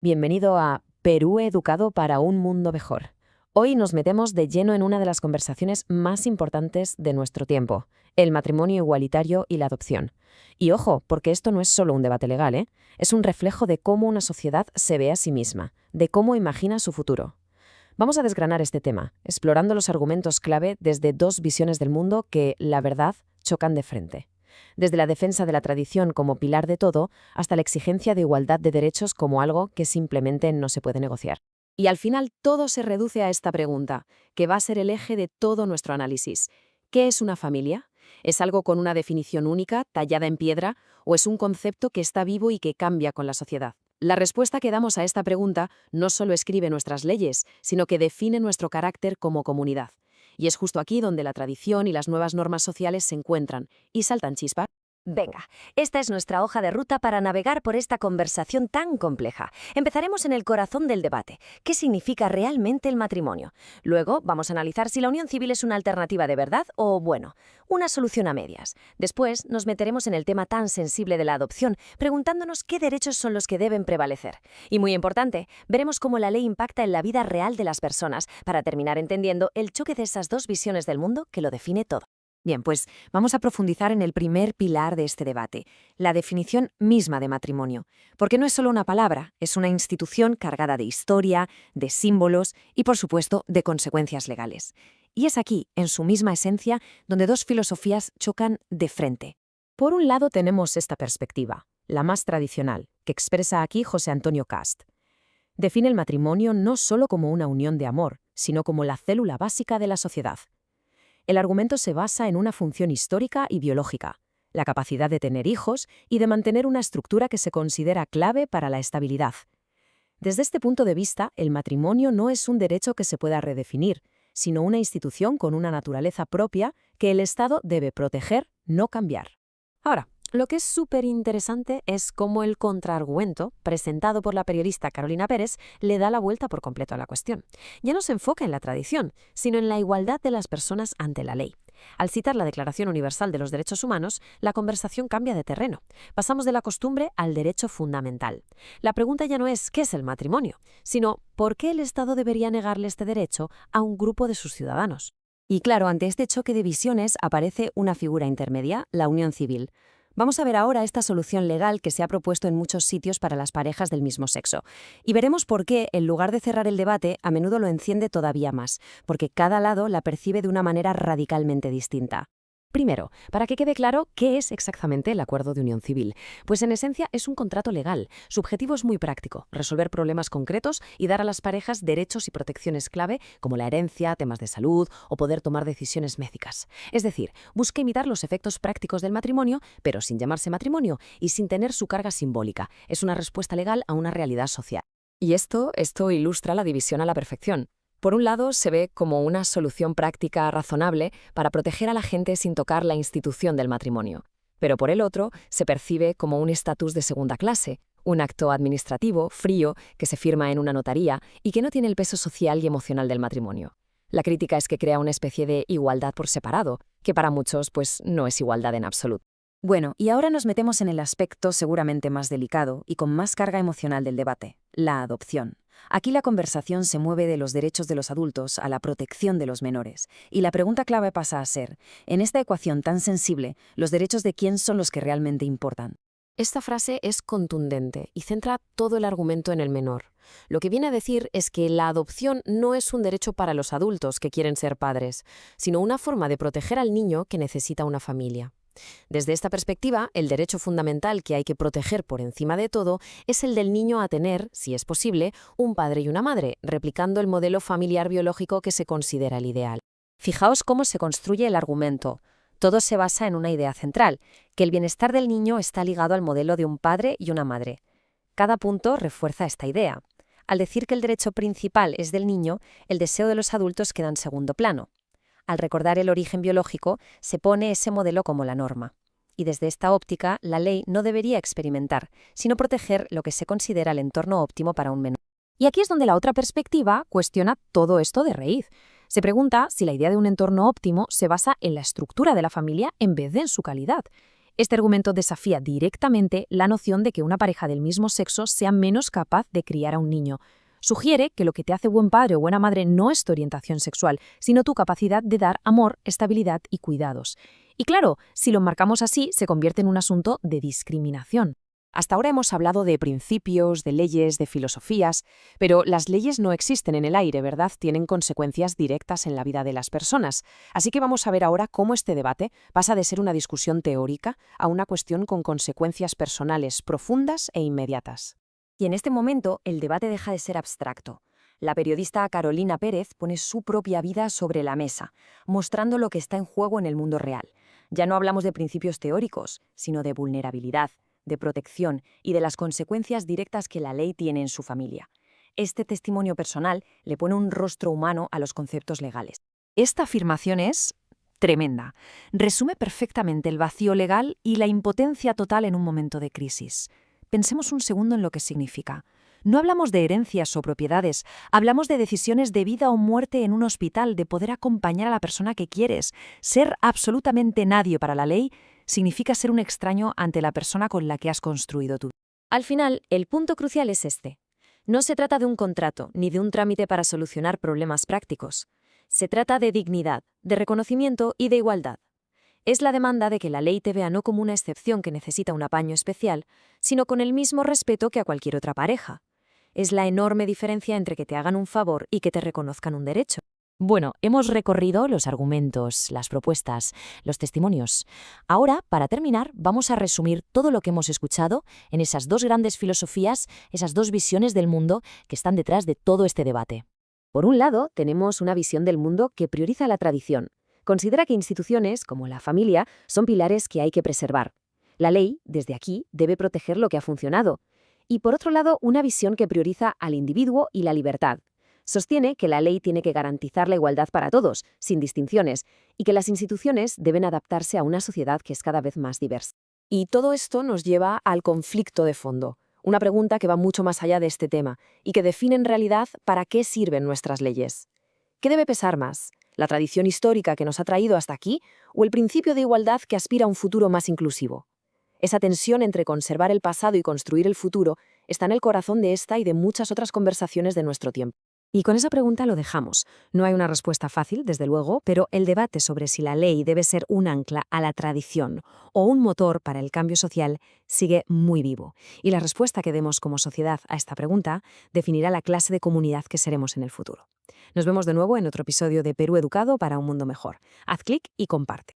Bienvenido a Perú Educado para un Mundo Mejor. Hoy nos metemos de lleno en una de las conversaciones más importantes de nuestro tiempo, el matrimonio igualitario y la adopción. Y ojo, porque esto no es solo un debate legal, ¿eh? Es un reflejo de cómo una sociedad se ve a sí misma, de cómo imagina su futuro. Vamos a desgranar este tema, explorando los argumentos clave desde dos visiones del mundo que, la verdad, chocan de frente. Desde la defensa de la tradición como pilar de todo, hasta la exigencia de igualdad de derechos como algo que simplemente no se puede negociar. Y al final todo se reduce a esta pregunta, que va a ser el eje de todo nuestro análisis. ¿Qué es una familia? ¿Es algo con una definición única, tallada en piedra, o es un concepto que está vivo y que cambia con la sociedad? La respuesta que damos a esta pregunta no solo escribe nuestras leyes, sino que define nuestro carácter como comunidad. Y es justo aquí donde la tradición y las nuevas normas sociales se encuentran y saltan chispas. Venga, esta es nuestra hoja de ruta para navegar por esta conversación tan compleja. Empezaremos en el corazón del debate. ¿Qué significa realmente el matrimonio? Luego vamos a analizar si la unión civil es una alternativa de verdad o, bueno, una solución a medias. Después nos meteremos en el tema tan sensible de la adopción, preguntándonos qué derechos son los que deben prevalecer. Y muy importante, veremos cómo la ley impacta en la vida real de las personas, para terminar entendiendo el choque de esas dos visiones del mundo que lo define todo. Bien, pues vamos a profundizar en el primer pilar de este debate, la definición misma de matrimonio, porque no es solo una palabra, es una institución cargada de historia, de símbolos y, por supuesto, de consecuencias legales. Y es aquí, en su misma esencia, donde dos filosofías chocan de frente. Por un lado tenemos esta perspectiva, la más tradicional, que expresa aquí José Antonio Cast. Define el matrimonio no solo como una unión de amor, sino como la célula básica de la sociedad. El argumento se basa en una función histórica y biológica, la capacidad de tener hijos y de mantener una estructura que se considera clave para la estabilidad. Desde este punto de vista, el matrimonio no es un derecho que se pueda redefinir, sino una institución con una naturaleza propia que el Estado debe proteger, no cambiar. Ahora, lo que es súper interesante es cómo el contraargumento, presentado por la periodista Carolina Pérez, le da la vuelta por completo a la cuestión. Ya no se enfoca en la tradición, sino en la igualdad de las personas ante la ley. Al citar la Declaración Universal de los Derechos Humanos, la conversación cambia de terreno. Pasamos de la costumbre al derecho fundamental. La pregunta ya no es ¿qué es el matrimonio?, sino ¿por qué el Estado debería negarle este derecho a un grupo de sus ciudadanos? Y claro, ante este choque de visiones aparece una figura intermedia, la unión civil. Vamos a ver ahora esta solución legal que se ha propuesto en muchos sitios para las parejas del mismo sexo. Y veremos por qué, en lugar de cerrar el debate, a menudo lo enciende todavía más, porque cada lado la percibe de una manera radicalmente distinta. Primero, para que quede claro qué es exactamente el acuerdo de unión civil. Pues en esencia es un contrato legal. Su objetivo es muy práctico, resolver problemas concretos y dar a las parejas derechos y protecciones clave como la herencia, temas de salud o poder tomar decisiones médicas. Es decir, busca imitar los efectos prácticos del matrimonio, pero sin llamarse matrimonio y sin tener su carga simbólica. Es una respuesta legal a una realidad social. Y esto ilustra la división a la perfección. Por un lado, se ve como una solución práctica razonable para proteger a la gente sin tocar la institución del matrimonio. Pero por el otro, se percibe como un estatus de segunda clase, un acto administrativo, frío, que se firma en una notaría y que no tiene el peso social y emocional del matrimonio. La crítica es que crea una especie de igualdad por separado, que para muchos, pues, no es igualdad en absoluto. Bueno, y ahora nos metemos en el aspecto seguramente más delicado y con más carga emocional del debate, la adopción. Aquí la conversación se mueve de los derechos de los adultos a la protección de los menores, y la pregunta clave pasa a ser, en esta ecuación tan sensible, ¿los derechos de quién son los que realmente importan? Esta frase es contundente y centra todo el argumento en el menor. Lo que viene a decir es que la adopción no es un derecho para los adultos que quieren ser padres, sino una forma de proteger al niño que necesita una familia. Desde esta perspectiva, el derecho fundamental que hay que proteger por encima de todo es el del niño a tener, si es posible, un padre y una madre, replicando el modelo familiar biológico que se considera el ideal. Fijaos cómo se construye el argumento. Todo se basa en una idea central, que el bienestar del niño está ligado al modelo de un padre y una madre. Cada punto refuerza esta idea. Al decir que el derecho principal es del niño, el deseo de los adultos queda en segundo plano. Al recordar el origen biológico, se pone ese modelo como la norma. Y desde esta óptica, la ley no debería experimentar, sino proteger lo que se considera el entorno óptimo para un menor. Y aquí es donde la otra perspectiva cuestiona todo esto de raíz. Se pregunta si la idea de un entorno óptimo se basa en la estructura de la familia en vez de en su calidad. Este argumento desafía directamente la noción de que una pareja del mismo sexo sea menos capaz de criar a un niño. Sugiere que lo que te hace buen padre o buena madre no es tu orientación sexual, sino tu capacidad de dar amor, estabilidad y cuidados. Y claro, si lo marcamos así, se convierte en un asunto de discriminación. Hasta ahora hemos hablado de principios, de leyes, de filosofías, pero las leyes no existen en el aire, ¿verdad? Tienen consecuencias directas en la vida de las personas. Así que vamos a ver ahora cómo este debate pasa de ser una discusión teórica a una cuestión con consecuencias personales profundas e inmediatas. Y en este momento, el debate deja de ser abstracto. La periodista Carolina Pérez pone su propia vida sobre la mesa, mostrando lo que está en juego en el mundo real. Ya no hablamos de principios teóricos, sino de vulnerabilidad, de protección y de las consecuencias directas que la ley tiene en su familia. Este testimonio personal le pone un rostro humano a los conceptos legales. Esta afirmación es tremenda. Resume perfectamente el vacío legal y la impotencia total en un momento de crisis. Pensemos un segundo en lo que significa. No hablamos de herencias o propiedades, hablamos de decisiones de vida o muerte en un hospital, de poder acompañar a la persona que quieres. Ser absolutamente nadie para la ley significa ser un extraño ante la persona con la que has construido tu vida. Al final, el punto crucial es este. No se trata de un contrato ni de un trámite para solucionar problemas prácticos. Se trata de dignidad, de reconocimiento y de igualdad. Es la demanda de que la ley te vea no como una excepción que necesita un apaño especial, sino con el mismo respeto que a cualquier otra pareja. Es la enorme diferencia entre que te hagan un favor y que te reconozcan un derecho. Bueno, hemos recorrido los argumentos, las propuestas, los testimonios. Ahora, para terminar, vamos a resumir todo lo que hemos escuchado en esas dos grandes filosofías, esas dos visiones del mundo que están detrás de todo este debate. Por un lado, tenemos una visión del mundo que prioriza la tradición. Considera que instituciones, como la familia, son pilares que hay que preservar. La ley, desde aquí, debe proteger lo que ha funcionado. Y por otro lado, una visión que prioriza al individuo y la libertad. Sostiene que la ley tiene que garantizar la igualdad para todos, sin distinciones, y que las instituciones deben adaptarse a una sociedad que es cada vez más diversa. Y todo esto nos lleva al conflicto de fondo, una pregunta que va mucho más allá de este tema y que define en realidad para qué sirven nuestras leyes. ¿Qué debe pesar más? ¿La tradición histórica que nos ha traído hasta aquí o el principio de igualdad que aspira a un futuro más inclusivo? Esa tensión entre conservar el pasado y construir el futuro está en el corazón de esta y de muchas otras conversaciones de nuestro tiempo. Y con esa pregunta lo dejamos. No hay una respuesta fácil, desde luego, pero el debate sobre si la ley debe ser un ancla a la tradición o un motor para el cambio social sigue muy vivo. Y la respuesta que demos como sociedad a esta pregunta definirá la clase de comunidad que seremos en el futuro. Nos vemos de nuevo en otro episodio de Perú Educado para un mundo mejor. Haz clic y comparte.